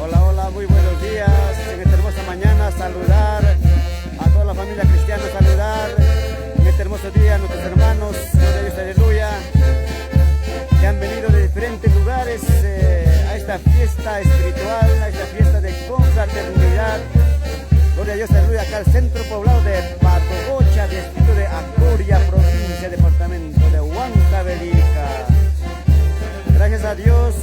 Hola, hola, muy buenos días. En esta hermosa mañana saludar a toda la familia cristiana, saludar en este hermoso día a nuestros hermanos, gloria a Dios, aleluya, que han venido de diferentes lugares a esta fiesta espiritual, a esta fiesta de confraternidad. Gloria a Dios, aleluya, acá al centro poblado de Patogocha, distrito de Acoria, provincia, departamento de Huancavelica. Gracias a Dios,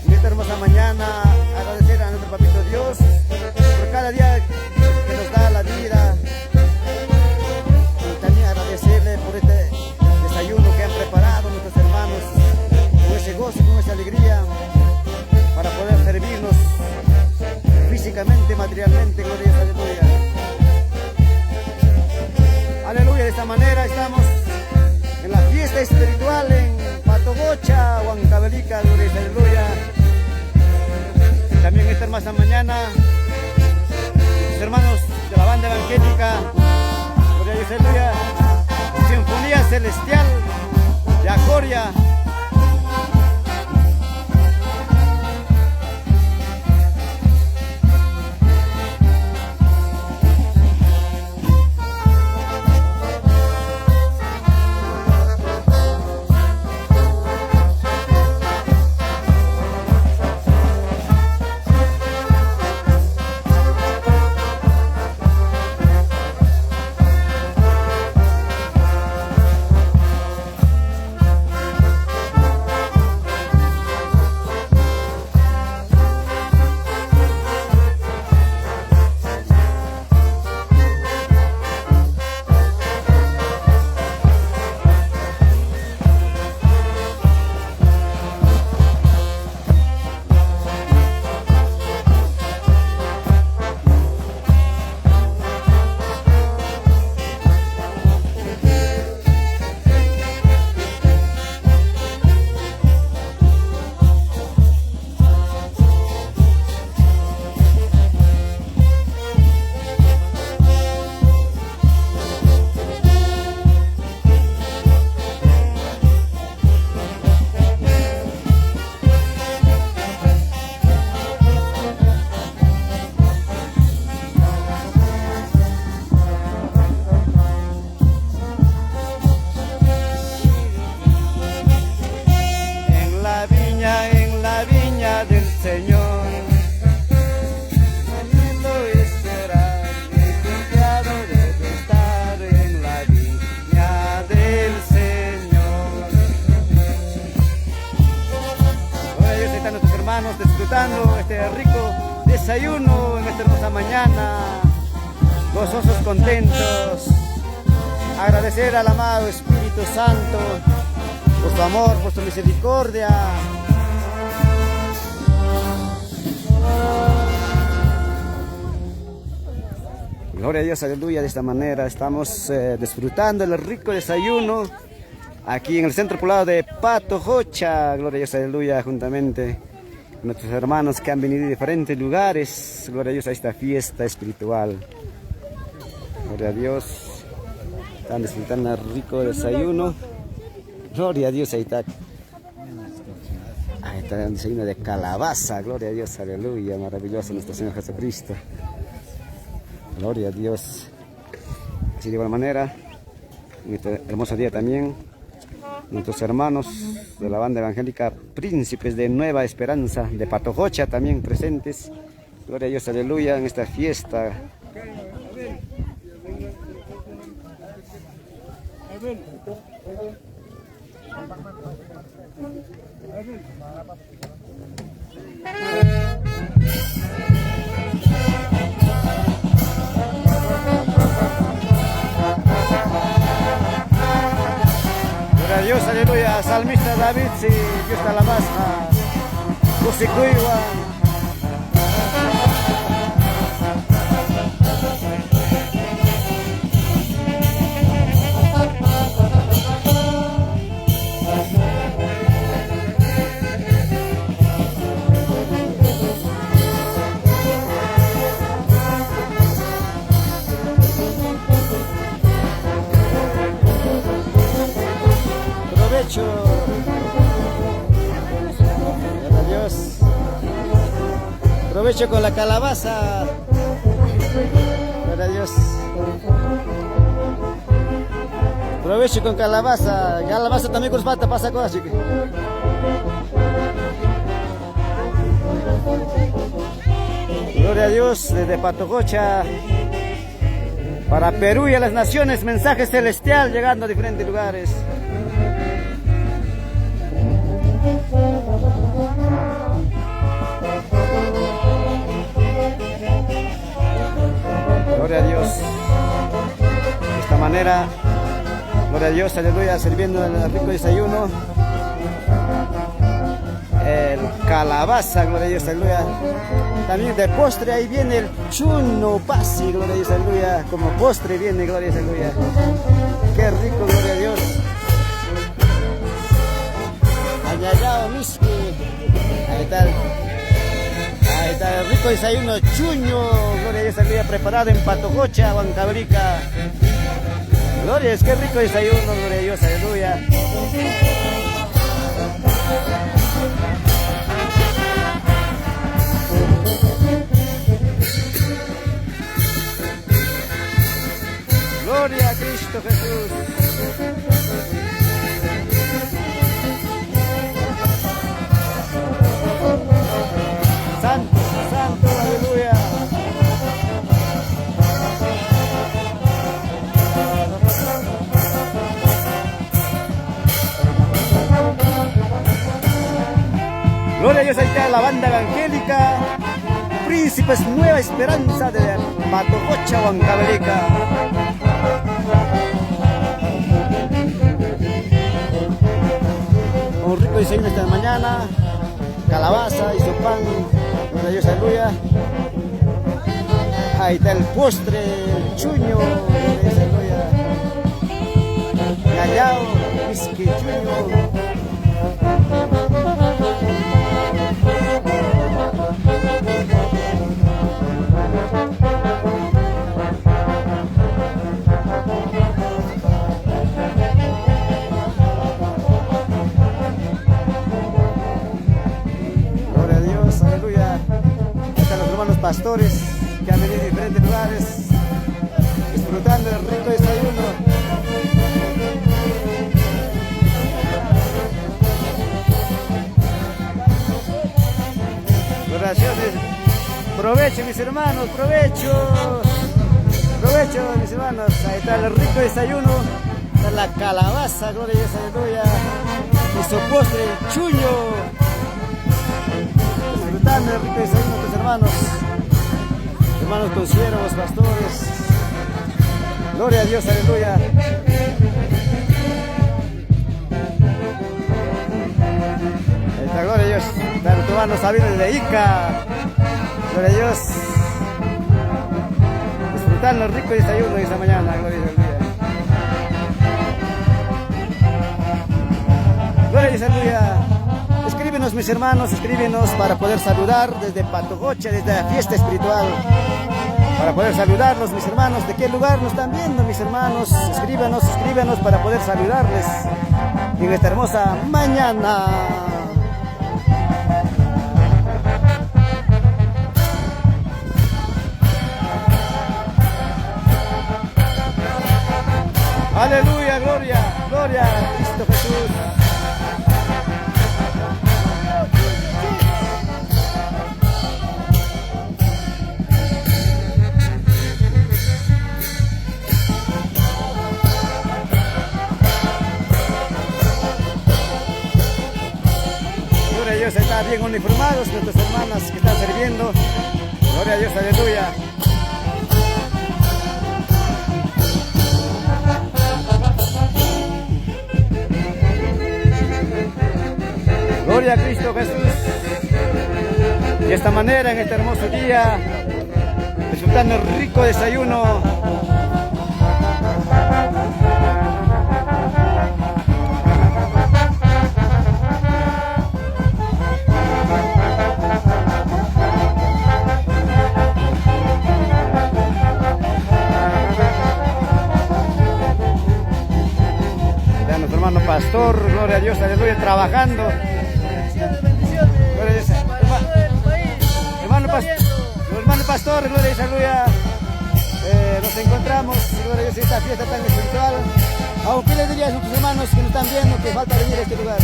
en esta hermosa mañana, agradecer a nuestro papito Dios por cada día que nos da la vida. Y también agradecerle por este desayuno que han preparado nuestros hermanos, con ese gozo, con esa alegría, para poder servirnos físicamente, materialmente, gloria a Dios, aleluya. Aleluya, de esta manera estamos en la fiesta espiritual en Patogocha, Huancavelica, gloria a Dios, aleluya. También esta hermosa mañana, mis hermanos de la banda evangélica, gloria a Dios, aleluya, Sinfonía Celestial de Acoria. Del Señor, sabiendo esperar, y confiado debe estar en la viña del Señor. Hoy ellos están nuestros hermanos disfrutando este rico desayuno en esta hermosa mañana, gozosos, contentos. Agradecer al amado Espíritu Santo por su amor, por su misericordia. Gloria a Dios, aleluya. De esta manera estamos disfrutando el rico desayuno aquí en el centro poblado de Patogocha. Gloria a Dios, aleluya, juntamente con nuestros hermanos que han venido de diferentes lugares. Gloria a Dios, a esta fiesta espiritual. Gloria a Dios. Están disfrutando el rico desayuno. Gloria a Dios, ahí está. Ahí está el desayuno de calabaza. Gloria a Dios, aleluya. Maravilloso nuestro Señor Jesucristo. Gloria a Dios. Así de igual manera, en este hermoso día también, nuestros hermanos de la banda evangélica Príncipes de Nueva Esperanza de Patogocha también presentes. Gloria a Dios, aleluya, en esta fiesta. Gloria a Dios, aleluya. Salmista David, sí, Dios te alabanza. Cusicuigua. provecho. Gloria a Dios. Provecho con la calabaza. Gloria a Dios. Provecho con calabaza. Calabaza también con pata, pasa cosas, chique. Gloria a Dios, desde Patococha para Perú y a las naciones, mensaje celestial llegando a diferentes lugares. Gloria a Dios. De esta manera, gloria a Dios, aleluya, sirviendo el rico desayuno. El calabaza, gloria a Dios, aleluya. También de postre ahí viene el chuno pasi, gloria a Dios, aleluya. Como postre viene, gloria a Dios, aleluya. Qué rico, gloria a Dios. Añallao miski. Ahí está. Ahí está el rico desayuno chuño, gloria a Dios, aleluya, preparado en Patococha, Huancavelica. Gloria a Dios, qué rico desayuno, gloria a Dios, aleluya. Gloria a Cristo Jesús. Santo, santo, aleluya. Gloria a Dios, ahí está la banda evangélica. Príncipes Nueva Esperanza de Patococha, Huancavelica. Un rico desayuno esta mañana, calabaza y su pan, gloria a Dios, aleluya. Ahí está el postre, el chuño, gloria a Dios, aleluya. Gallao, whisky, chuño. Pastores que han venido de diferentes lugares disfrutando del rico desayuno. Oraciones. Provecho, mis hermanos, provecho. Provecho, mis hermanos. Ahí está el rico desayuno. Está la calabaza, gloria a Dios, aleluya. Y su postre, el chuño. Disfrutando del rico desayuno, tus hermanos. Hermanos conciervos, pastores, gloria a Dios, aleluya. Esta gloria a Dios, nuestro hermano Sabino de Ica, gloria a Dios. Disfrutando el rico desayuno de esta mañana, gloria a Dios, aleluya. Gloria a Dios, aleluya. Escríbenos, mis hermanos, escríbenos para poder saludar desde Patococha, desde la fiesta espiritual. Para poder saludarlos, mis hermanos, ¿de qué lugar nos están viendo, mis hermanos? Escríbanos, escríbanos para poder saludarles en esta hermosa mañana. Aleluya, gloria, gloria a Cristo Jesús. Dios, están bien uniformados nuestras hermanas que están sirviendo. Gloria a Dios, aleluya. Gloria a Cristo Jesús. De esta manera, en este hermoso día, disfrutando el rico desayuno. Hermano pastor, gloria a Dios, aleluya, trabajando. Gloria a Dios. Hermano pastor, gloria a Dios, aleluya. Nos encontramos, gloria a Dios, en esta fiesta tan espiritual. ¿Qué le dirías a tus hermanos que nos están viendo que falta venir a este lugar?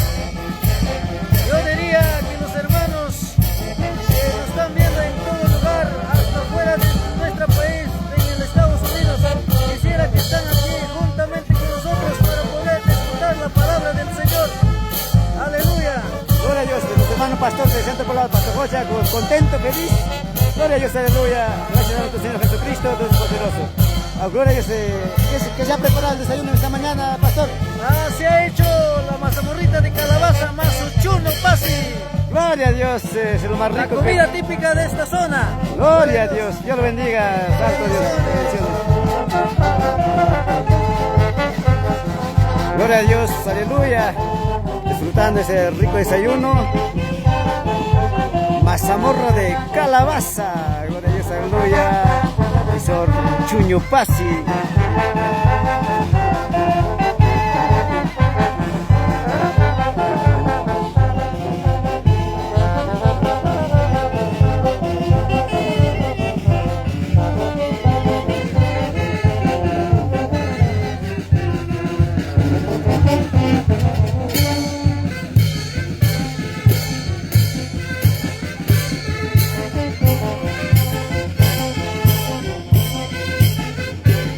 Yo diría que los hermanos que nos están viendo en todo lugar, hasta fuera de nuestro país, en el Estados Unidos, quisiera que están aquí juntamente con nosotros para poder disfrutar la palabra del Señor. Aleluya. Gloria a Dios, los hermanos pastores del Centro Poblado de Patojocha, contento, feliz. Gloria a Dios, aleluya. Gracias a nuestro Señor Jesucristo, Dios poderoso. Gloria a Dios, ¿qué se ha preparado el desayuno esta mañana, pastor? Se ha hecho la mazamorrita de calabaza más chuno pasi. Gloria a Dios, es lo más rico. La comida típica de esta zona. Gloria a Dios, Dios lo bendiga, santo Dios. Gloria a Dios, aleluya. Disfrutando ese rico desayuno. Mazamorra de calabaza. Gloria a Dios, aleluya. Visor chuño pasi.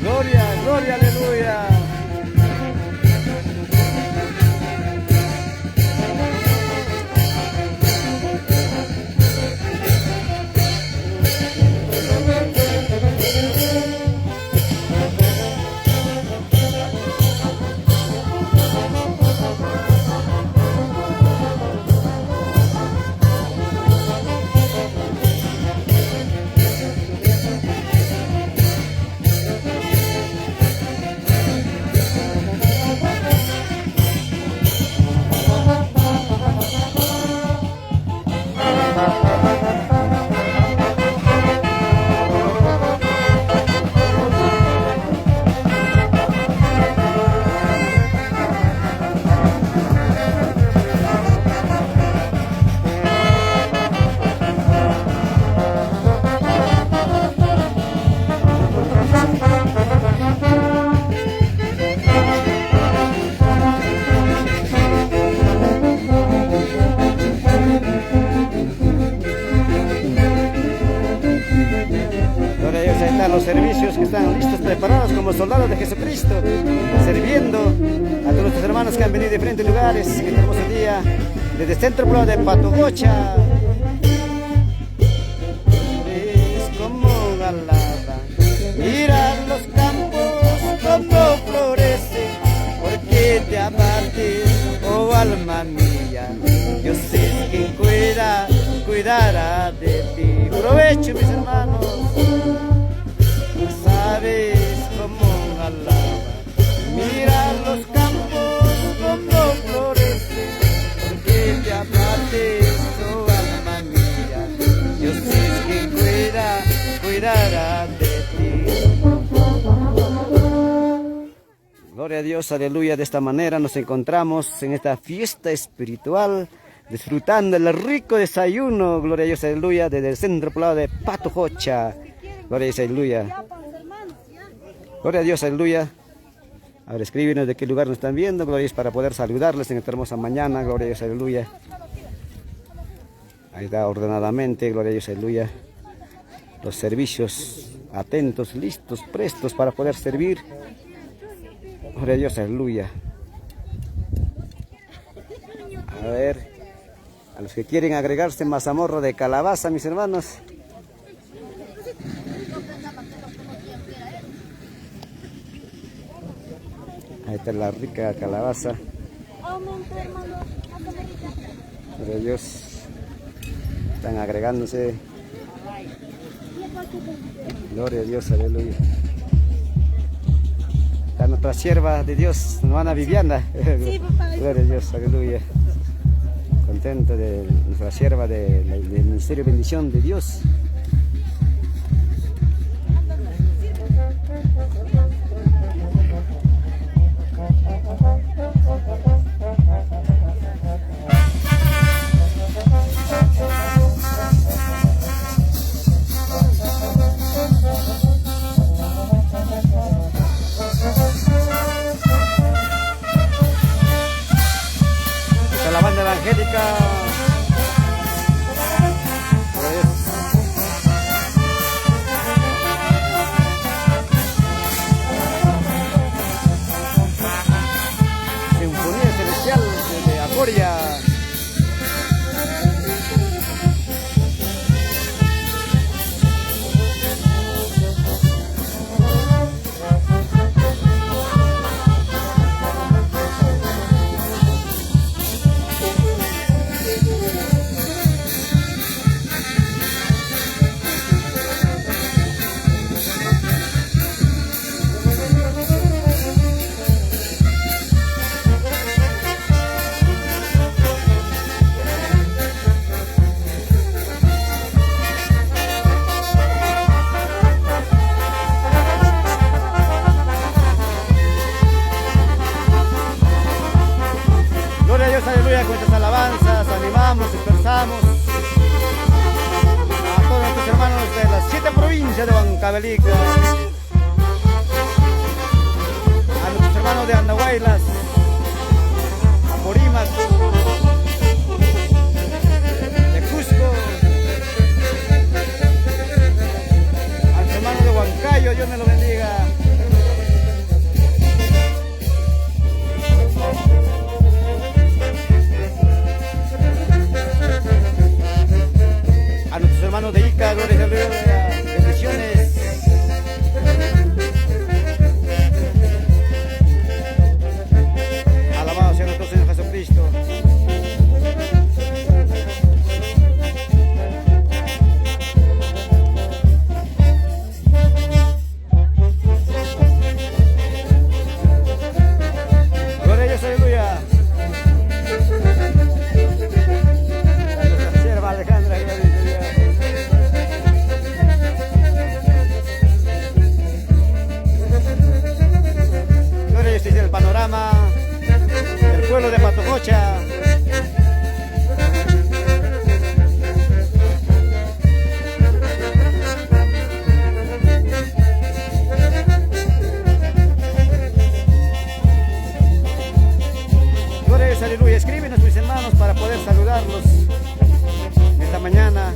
Gloria, aleluya. Los servicios que están listos, preparados como soldados de Jesucristo, sirviendo a todos nuestros hermanos que han venido de diferentes lugares en este hermoso día, desde el Centro Poblado de Patojocha. Es como galada, mira los campos como florecen, porque te apartes, oh alma mía, yo sé quien cuidará de ti. Provecho, mis hermanos. Sabes cómo alaba, mira los campos como florecen, porque te apartes, oh alma mía, yo sé que cuidará de ti. Gloria a Dios, aleluya. De esta manera nos encontramos en esta fiesta espiritual, disfrutando el rico desayuno, gloria a Dios, aleluya, desde el Centro Poblado de Patojocha. Gloria a Dios, aleluya. Gloria a Dios, aleluya. Ahora escríbenos de qué lugar nos están viendo, gloria a Dios, para poder saludarles en esta hermosa mañana, gloria a Dios, aleluya. Ahí está ordenadamente, gloria a Dios, aleluya. Los servicios atentos, listos, prestos para poder servir. Gloria a Dios, aleluya. A ver, a los que quieren agregarse mazamorra de calabaza, mis hermanos. Ahí está la rica calabaza. Gloria a Dios. Están agregándose. Gloria a Dios, aleluya. Está nuestra sierva de Dios, hermana Viviana. Gloria a Dios, aleluya. Contento de nuestra sierva del Ministerio de Bendición de Dios. señora Angélica. Sinfonía Celestial de Acoria. Gloria a Dios, aleluya, con estas alabanzas animamos, dispersamos a todos nuestros hermanos de las 7 provincias de Huancavelica, a nuestros hermanos de Andahuaylas, Apurímac, de Cusco, a los hermanos de Huancayo, Dios me lo bendiga. A nuestros hermanos de Ica, gloria a Dios, bendiciones. Alabado sea nuestro Señor Jesucristo. Gloria a Dios, aleluya. Nuestra sierva Alejandra, gloria a Dios. Este es el panorama del pueblo de Patococha. Gloria a Dios, aleluya. Escríbenos, mis hermanos, para poder saludarlos esta mañana.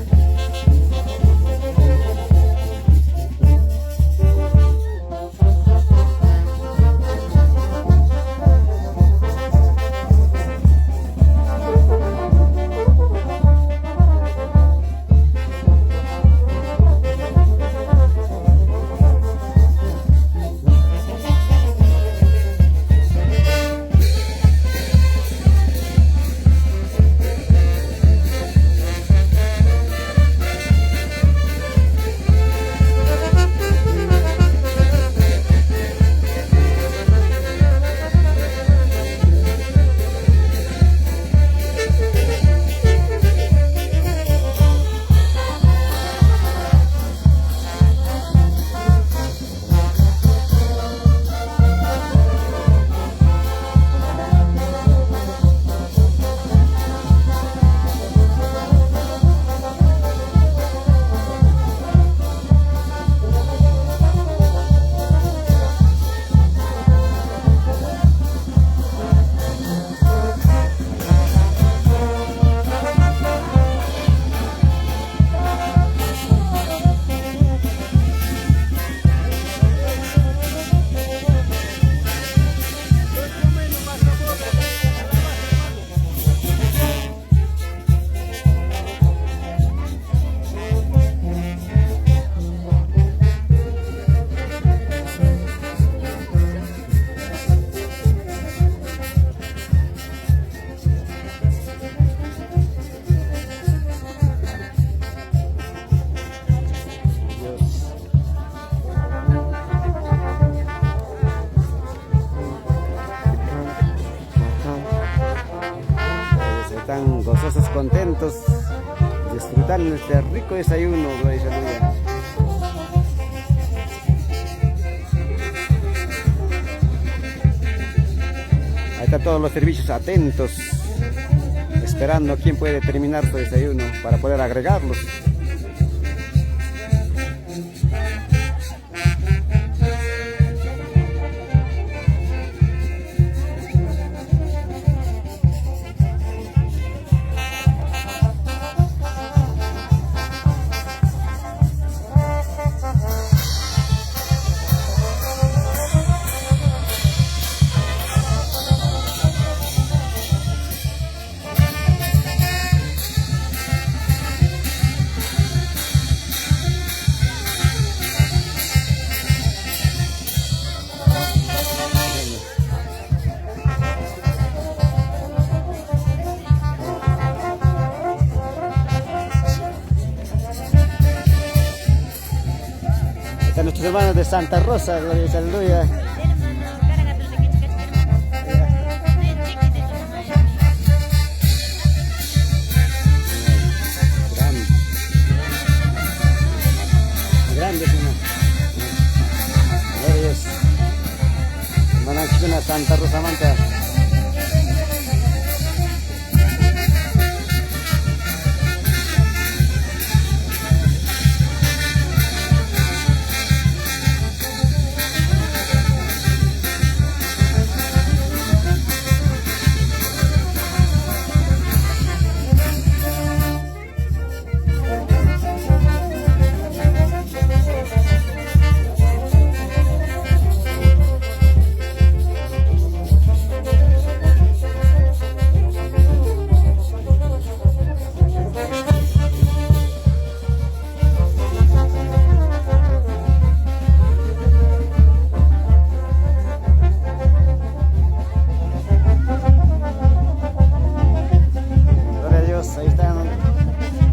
Están gozosos, contentos, disfrutando este rico desayuno, gloria a Dios. Ahí están todos los servicios atentos, esperando a quién puede terminar su desayuno para poder agregarlos. nuestros hermanos de Santa Rosa, gloria a Dios, aleluya. Grande, hermano. Gloria a Dios. Hermana Chicuna, Santa Rosa Manta.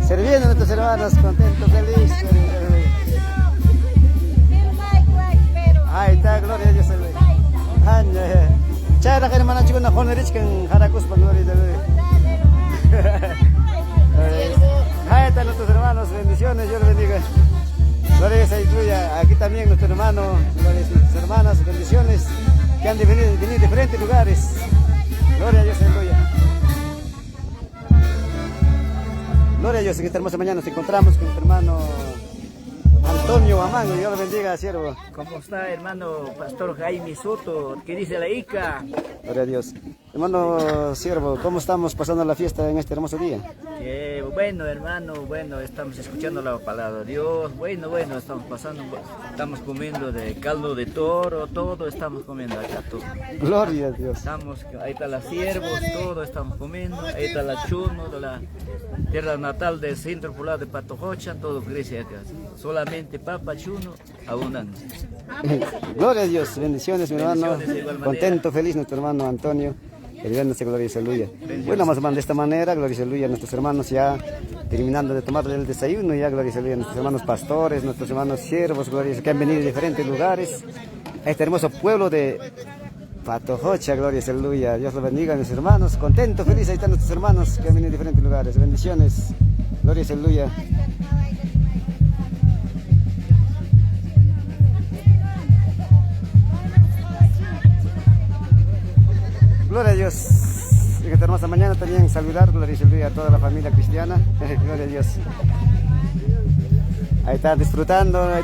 Sirviendo a nuestros hermanos, contentos, felices. Ahí está, gloria a Dios. Chara que hermana chico na honorich kan harakus pa gloria a Dios. Ahí están nuestros hermanos, bendiciones, Dios los bendiga. Gloria a Dios, incluya aquí también nuestro hermano, gloria a nuestras hermanas, bendiciones que han de venir de diferentes lugares. Gloria a Dios, aleluya. Gloria a Dios, en esta hermosa mañana nos encontramos con nuestro hermano Antonio Amán, Dios lo bendiga, siervo. ¿Cómo está, hermano Pastor Jaime Soto? ¿Qué dice la ICA? Gloria a Dios. Hermano siervo, ¿cómo estamos pasando la fiesta en este hermoso día? Bueno, hermano, bueno, estamos escuchando la palabra de Dios. Bueno, estamos pasando, estamos comiendo de caldo de toro, todo estamos comiendo acá, todo. Gloria a Dios. Ahí está la ciervos, todo estamos comiendo. Ahí está la chuno de la tierra natal del centro poblado de Patojocha, todo crece acá. Solamente papa, chuno, abundante. Gloria a Dios, bendiciones, mi hermano. Contento, feliz nuestro hermano Antonio. Eligándose, gloria y aleluya. Bueno, más o menos de esta manera, gloria y aleluya, nuestros hermanos ya terminando de tomar el desayuno, ya, gloria y aleluya, nuestros hermanos pastores, nuestros hermanos siervos, gloria, que han venido de diferentes lugares a este hermoso pueblo de Patojocha, gloria y aleluya. Dios los bendiga, mis hermanos, contentos, felices, ahí están nuestros hermanos que han venido de diferentes lugares. Bendiciones, gloria y aleluya. Gloria a Dios. En esta hermosa mañana también saludar, gloria y aleluya, a toda la familia cristiana. Gloria a Dios. Ahí está disfrutando, ahí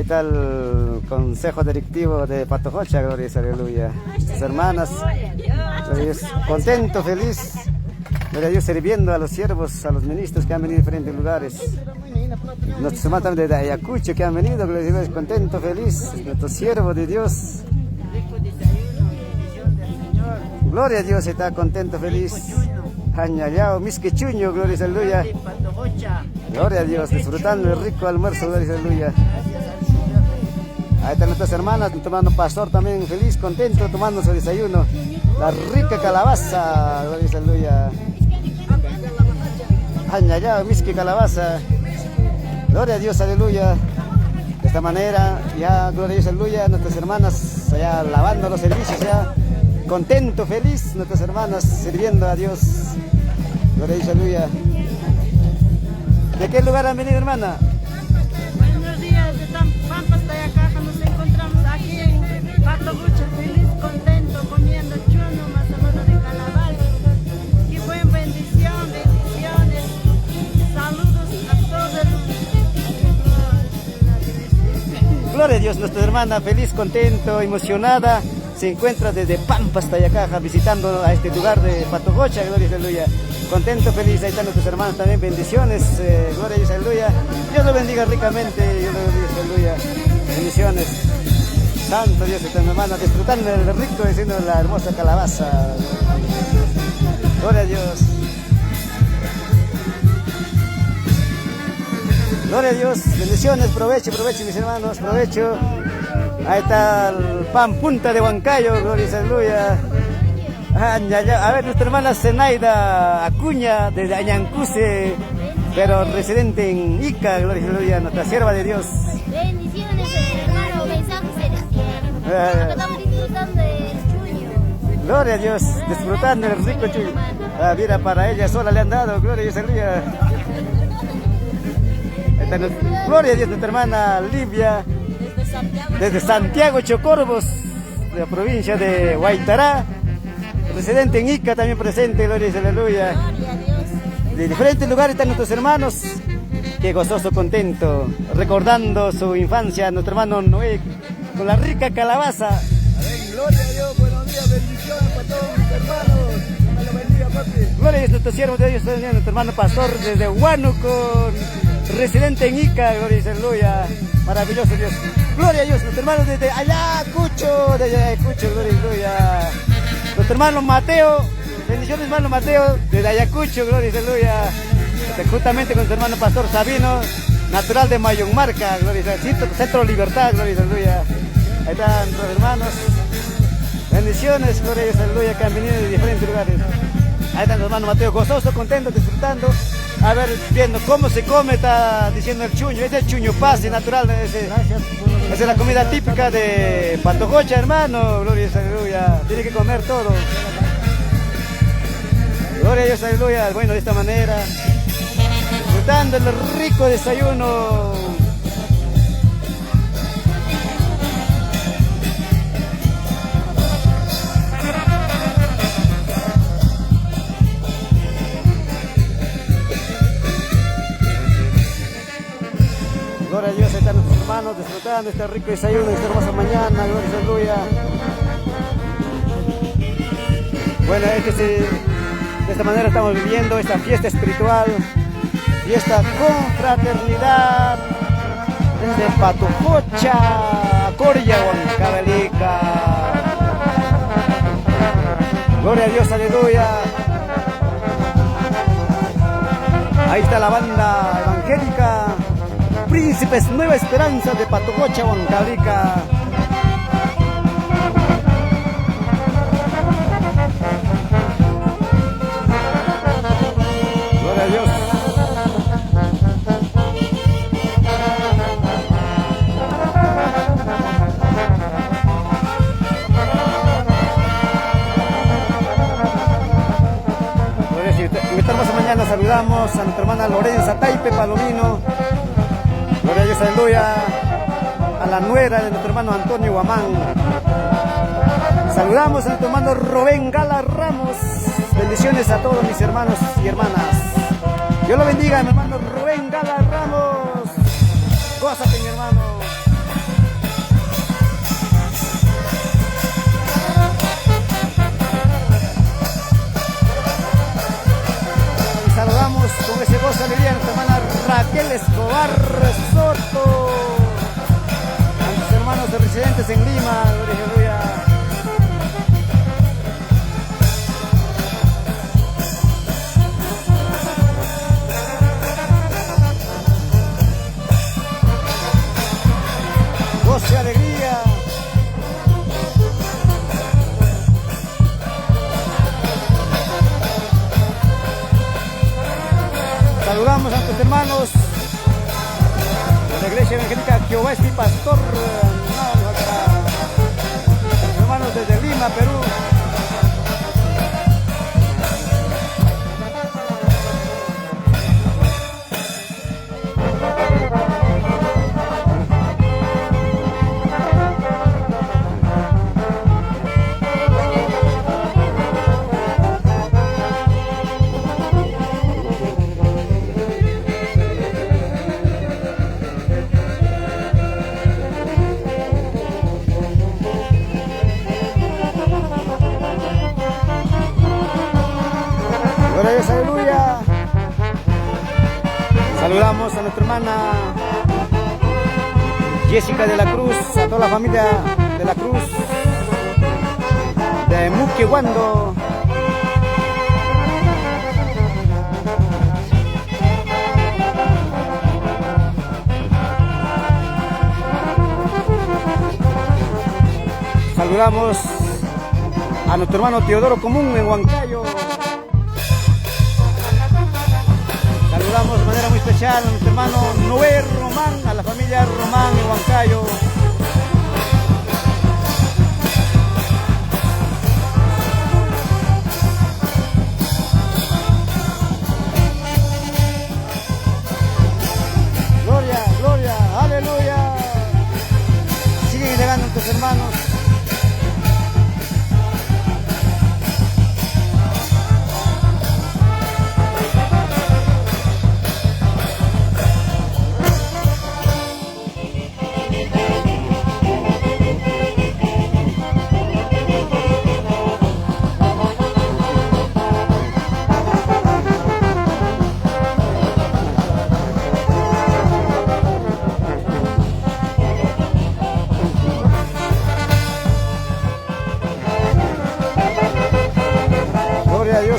está el consejo directivo de Patojocha, gloria y aleluya. Sus hermanas, gloria a Dios, contento, feliz, gloria a Dios, sirviendo a los siervos, a los ministros que han venido de diferentes lugares. Nuestros hermanos también de Ayacucho que han venido, gloria a Dios, contento, feliz, nuestros siervos de Dios. Gloria a Dios, está contento, feliz. Añallao, misquechuño, gloria y aleluya. Gloria a Dios, disfrutando el rico almuerzo, gloria y aleluya. Ahí están nuestras hermanas, nuestro hermano pastor también feliz, contento, tomando su desayuno. La rica calabaza, gloria y aleluya. Añallao, misque calabaza. Gloria a Dios, aleluya. De esta manera, ya, gloria a Dios, aleluya, nuestras hermanas allá lavando los servicios, ya. Contento, feliz, nuestras hermanas sirviendo a Dios. Gloria a Dios, aleluya. ¿De qué lugar han venido, hermana? Buenos días, de Pampas de Ayacaja, nos encontramos aquí en Patojocha, feliz, contento, comiendo chuno, mazamorra de calabaza. Qué buena bendición, bendiciones. Saludos a todos. Gloria a Dios, nuestra hermana feliz, contento, emocionada. Se encuentra desde Pampas hasta Ayacaja visitando a este lugar de Patojocha, gloria y aleluya. Contento, feliz, ahí están nuestros hermanos también, bendiciones, gloria y aleluya. Dios lo bendiga ricamente, Dios lo bendiga, aleluya. Bendiciones. Santo Dios, están hermanos disfrutando del rico, diciendo la hermosa calabaza. Gloria a Dios. Gloria a Dios, bendiciones, provecho, mis hermanos, provecho. Ahí está el pan punta de Huancayo, gloria y aleluya. A ver, nuestra hermana Zenaida Acuña, desde Añancuse, pero residente en Ica, gloria y aleluya, nuestra sierva de Dios. Estamos disfrutando del chuño. Gloria a Dios, disfrutando del rico chuño. Ah, mira, para ella sola le han dado, gloria a Dios, aleluya. Gloria a Dios, nuestra hermana Livia, desde Santiago Chocorvos, de la provincia de Huaytará, residente en Ica, también presente, gloria a Dios, aleluya. De diferentes lugares están nuestros hermanos, que gozoso, contento, recordando su infancia, nuestro hermano Noé, con la rica calabaza. Amén, gloria a Dios, buenos días, bendiciones para todos mis hermanos. Dios los bendiga, papi. Gloria a Dios, nuestro siervo de Dios, nuestro hermano pastor desde Huánuco, residente en Ica, gloria a Dios, aleluya, maravilloso Dios. Gloria a Dios, nuestro hermano desde Ayacucho, gloria a Dios. Nuestro hermano Mateo, bendiciones hermano Mateo, desde Ayacucho, gloria a Dios, aleluya. Juntamente con su hermano pastor Sabino, natural de Mayonmarca, gloria a Dios, Centro Libertad, gloria a Dios, aleluya. Ahí están nuestros hermanos, bendiciones, gloria a Dios, aleluya, que han venido de diferentes lugares. Ahí está nuestro hermano Mateo, gozoso, contento, disfrutando. A ver, viendo cómo se come, está diciendo el chuño. Ese es el chuño pase natural. Esa es la comida típica de Patojocha, hermano. Gloria a Dios, aleluya. Tiene que comer todo. Gloria a Dios, aleluya. Bueno, de esta manera, disfrutando el rico desayuno. Gloria a Dios, ahí están nuestros hermanos disfrutando este rico desayuno, esta hermosa mañana, gloria a Dios, aleluya. Bueno, de esta manera estamos viviendo esta fiesta espiritual, fiesta confraternidad desde Patojocha, Coria, Huancavelica. Gloria a Dios, aleluya. Ahí está la banda evangélica Príncipes Nueva Esperanza de Patojocha, Huancavelica. Gloria a Dios. Gloria a Dios. En esta hermosa mañana saludamos a nuestra hermana Lorenza Taipe Palomino. Gloria a Dios, aleluya, a la nuera de nuestro hermano Antonio Guamán. Saludamos a nuestro hermano Rubén Gala Ramos. Bendiciones a todos mis hermanos y hermanas. Dios lo bendiga, mi hermano Rubén Gala Ramos. Gózate, mi hermano. Y saludamos con ese gozo alegría a nuestra hermana Raquel Escobar Soto, a nuestros hermanos de residentes en Lima, gloria a Dios. Gozo y alegría. Saludamos a nuestros hermanos de la Iglesia Evangélica Jehová es mi pastor, nuestros hermanos desde Lima, Perú. Gloria a Dios, aleluya. Saludamos a nuestra hermana Jessica de la Cruz, a toda la familia de la Cruz, de Muquehuando. Saludamos a nuestro hermano Teodoro Común en Huancayo. Saludamos de manera muy especial a nuestro hermano Noé Román, a la familia Román en Huancayo.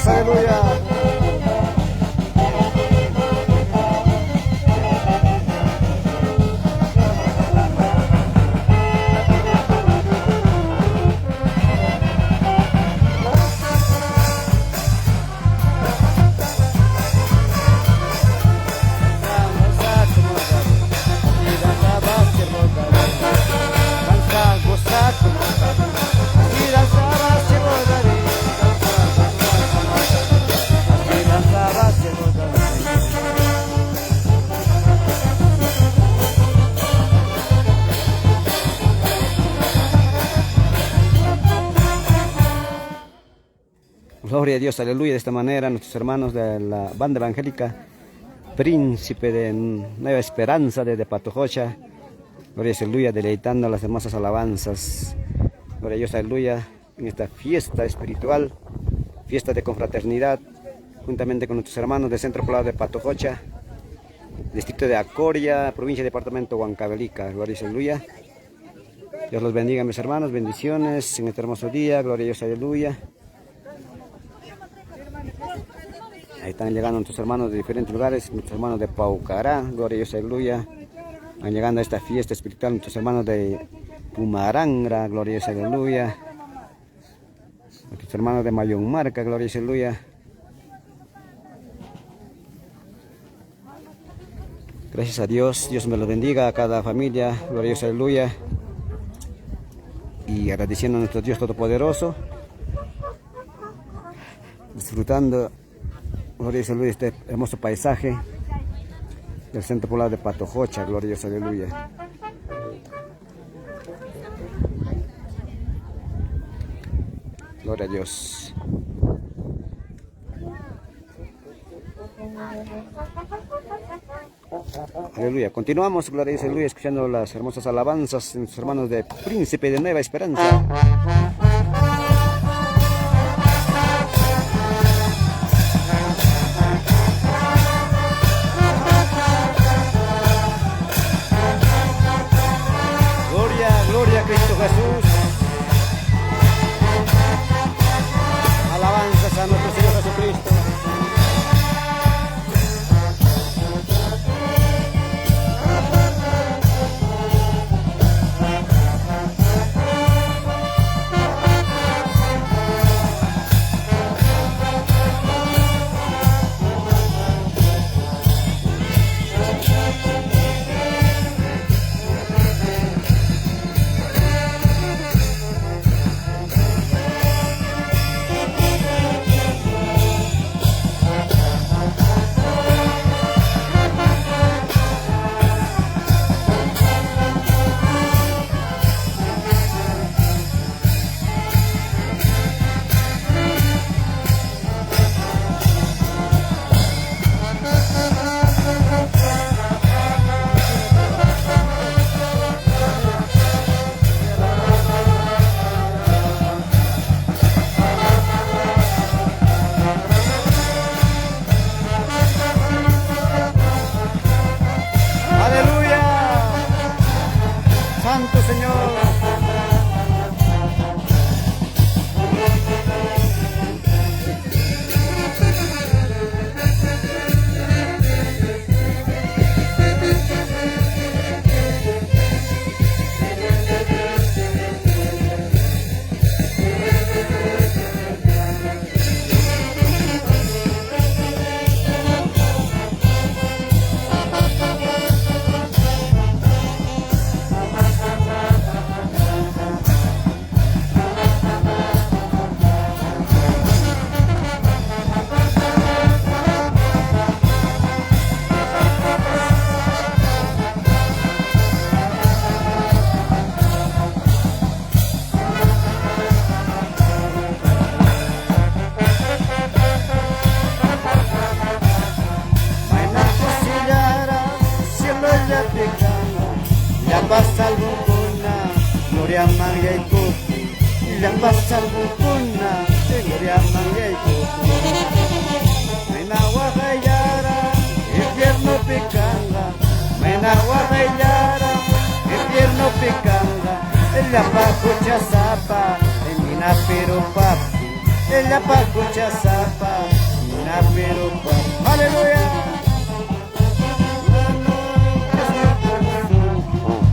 Dios, aleluya. Gloria a Dios, aleluya. De esta manera nuestros hermanos de la banda evangélica Príncipe de Nueva Esperanza desde Patojocha, gloria a Dios, aleluya, deleitando las hermosas alabanzas, gloria a Dios, aleluya, en esta fiesta espiritual, fiesta de confraternidad, juntamente con nuestros hermanos del Centro Poblado de Patojocha, distrito de Acoria, provincia y departamento Huancavelica, gloria a Dios, aleluya. Dios los bendiga, mis hermanos, bendiciones en este hermoso día, gloria a Dios, aleluya. Ahí están llegando nuestros hermanos de diferentes lugares, nuestros hermanos de Paucará, gloria a Dios, aleluya. Están llegando a esta fiesta espiritual nuestros hermanos de Pumarangra, gloria a Dios, aleluya. Nuestros hermanos de Mayonmarca, gloria a Dios, aleluya. Gracias a Dios, Dios me los bendiga a cada familia, gloria a Dios, aleluya. Y agradeciendo a nuestro Dios Todopoderoso, disfrutando, gloria a Dios, aleluya, este hermoso paisaje del Centro Poblado de Patojocha, gloria a Dios, aleluya. Gloria a Dios. Aleluya. Continuamos, gloria a Dios, aleluya, escuchando las hermosas alabanzas de nuestros hermanos de Príncipe de Nueva Esperanza. Gloria a Cristo Jesús. Alabanzas a nuestro Señor Jesucristo. Santo Señor. Pasal bukuna, Gloria Maria ikuti. Yang pasal bukuna, Gloria Maria ikuti. Menawa kayara, infierno picanga. Menawa kayara, infierno picanga. La papucha zapa, emina pero papi, ella pacucha zapa, na perupa. Aleluya.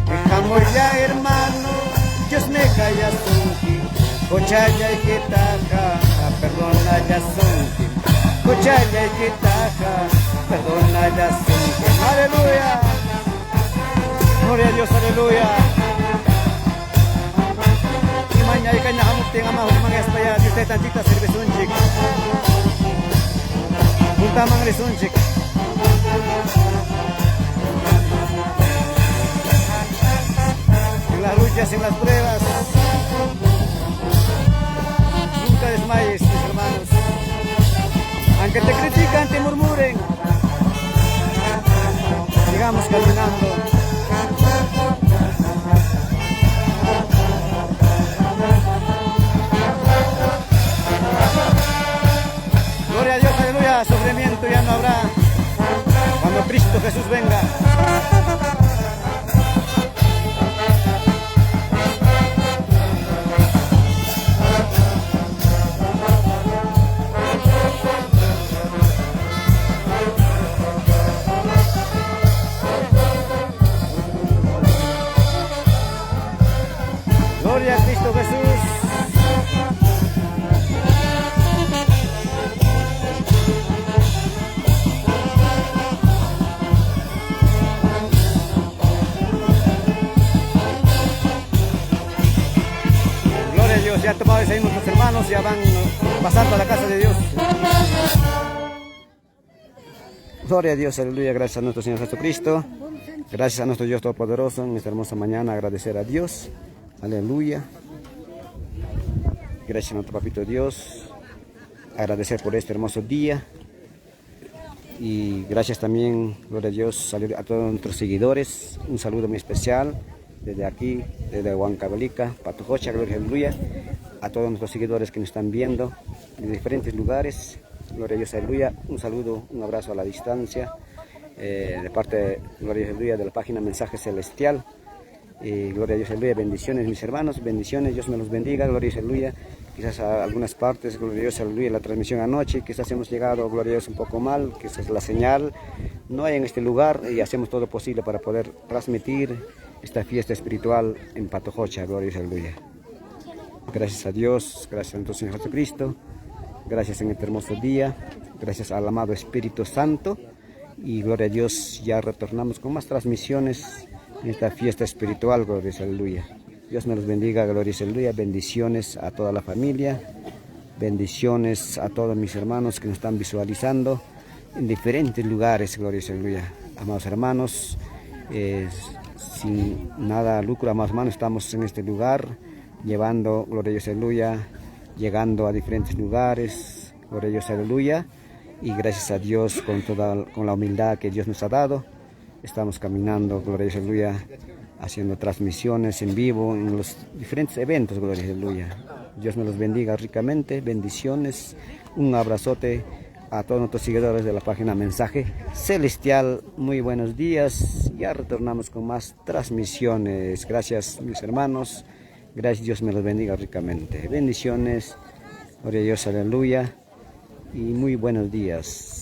Dejamos ya hermano, Dios me calla sunki, cochaya y que taja, perdona ya sunki, cochaya y que taja, perdona ya sunki. Aleluya. Gloria a Dios, aleluya. Mañana y caña hamuk tenga mahuk mangespaya di teh tantita serbesunjik. Punta mangresunjik. En las luchas, en las pruebas, nunca desmayes, mis hermanos. Aunque te critican, te murmuren, sigamos caminando. Gloria a Dios, aleluya, sufrimiento ya no habrá cuando Cristo Jesús venga. Gloria a Cristo Jesús. Dios, ya han tomado desayuno nuestros hermanos, ya van pasando a la casa de Dios. Gloria a Dios, aleluya, gracias a nuestro Señor Jesucristo, gracias a nuestro Dios Todopoderoso en esta hermosa mañana, agradecer a Dios, aleluya. Gracias a nuestro Papito Dios, agradecer por este hermoso día. Y gracias también, gloria a Dios, a todos nuestros seguidores, un saludo muy especial. Desde aquí, desde Huancavelica, Patojocha, gloria aleluya, a todos nuestros seguidores que nos están viendo de diferentes lugares, gloria a Dios, aleluya, un saludo, un abrazo a la distancia, de parte, gloria a Dios, aleluya, de la página Mensaje Celestial, gloria a Dios, aleluya, bendiciones mis hermanos, bendiciones, Dios me los bendiga, gloria a Dios, aleluya, quizás a algunas partes, gloria a Dios, aleluya, la transmisión anoche, quizás hemos llegado, gloria a Dios, un poco mal, quizás la señal no hay en este lugar y hacemos todo posible para poder transmitir esta fiesta espiritual en Patojocha, gloria a Dios, aleluya. Gracias a Dios, gracias a nuestro Señor Jesucristo, gracias en este hermoso día, gracias al amado Espíritu Santo y gloria a Dios, ya retornamos con más transmisiones en esta fiesta espiritual, gloria a Dios, aleluya. Dios me los bendiga, gloria a Dios, aleluya, bendiciones a toda la familia, bendiciones a todos mis hermanos que nos están visualizando en diferentes lugares, gloria a Dios, aleluya. Amados hermanos, sin nada lucro, amados hermanos, estamos en este lugar llevando, gloria a Dios, aleluya, llegando a diferentes lugares, gloria a Dios, aleluya, y gracias a Dios con la humildad que Dios nos ha dado, estamos caminando, gloria a Dios, aleluya, haciendo transmisiones en vivo en los diferentes eventos, gloria a Dios, aleluya. Dios me los bendiga ricamente, bendiciones, un abrazote a todos nuestros seguidores de la página Mensaje Celestial, muy buenos días, ya retornamos con más transmisiones, gracias mis hermanos, gracias, Dios me los bendiga ricamente, bendiciones, gloria a Dios, aleluya, y muy buenos días.